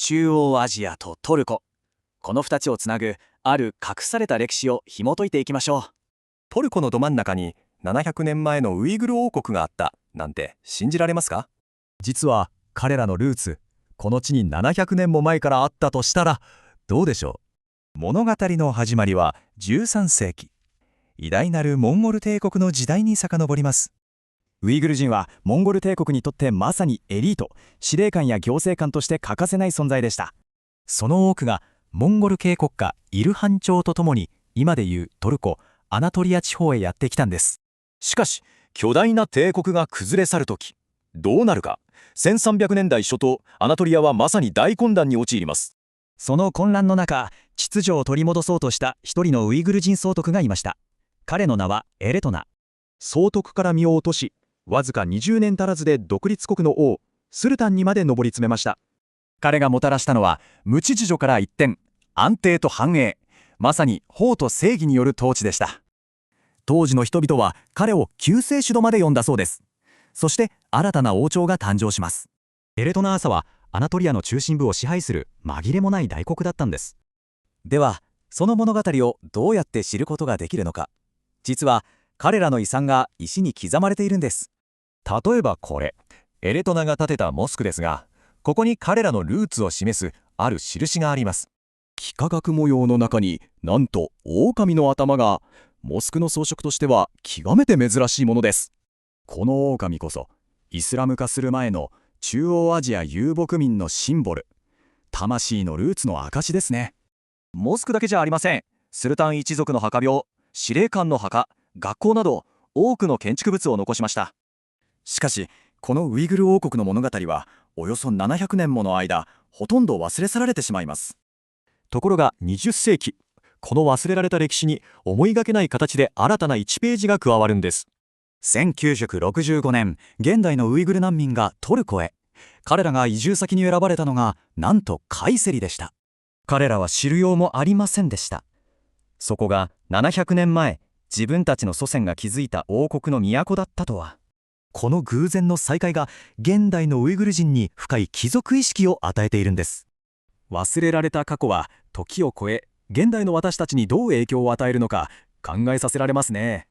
中央アジアとトルコ、この2つをつなぐある隠された歴史を紐解いていきましょう。トルコのど真ん中に700年前のウイグル王国があったなんて信じられますか？実は彼らのルーツ、この地に700年も前からあったとしたらどうでしょう。物語の始まりは13世紀。偉大なるモンゴル帝国の時代に遡ります。ウイグル人はモンゴル帝国にとってまさにエリート、司令官や行政官として欠かせない存在でした。その多くがモンゴル系国家イルハン朝とともに今でいうトルコ、アナトリア地方へやってきたんです。しかし巨大な帝国が崩れ去るとき、どうなるか。1300年代初頭、アナトリアはまさに大混乱に陥ります。その混乱の中、秩序を取り戻そうとした一人のウイグル人総督がいました。彼の名はエレトナ。総督から身を落とし、わずか20年足らずで独立国の王、スルタンにまで上り詰めました。彼がもたらしたのは無秩序から一転、安定と繁栄、まさに法と正義による統治でした。当時の人々は彼を救世主とまで呼んだそうです。そして新たな王朝が誕生します。エレトナアサはアナトリアの中心部を支配する紛れもない大国だったんです。ではその物語をどうやって知ることができるのか。実は彼らの遺産が石に刻まれているんです。例えばこれ、エレトナが建てたモスクですが、ここに彼らのルーツを示すある印があります。幾何学模様の中になんと狼の頭が、モスクの装飾としては極めて珍しいものです。この狼こそイスラム化する前の中央アジア遊牧民のシンボル、魂のルーツの証ですね。モスクだけじゃありません。スルタン一族の墓廟、司令官の墓、学校など多くの建築物を残しました。しかしこのウイグル王国の物語はおよそ700年もの間ほとんど忘れ去られてしまいます。ところが20世紀、この忘れられた歴史に思いがけない形で新たな1ページが加わるんです。1965年、現代のウイグル難民がトルコへ。彼らが移住先に選ばれたのがなんとカイセリでした。彼らは知る由もありませんでした。そこが700年前、自分たちの祖先が築いた王国の都だったとは。この偶然の再会が現代のウイグル人に深い貴族意識を与えているんです。忘れられた過去は時を超え、現代の私たちにどう影響を与えるのか考えさせられますね。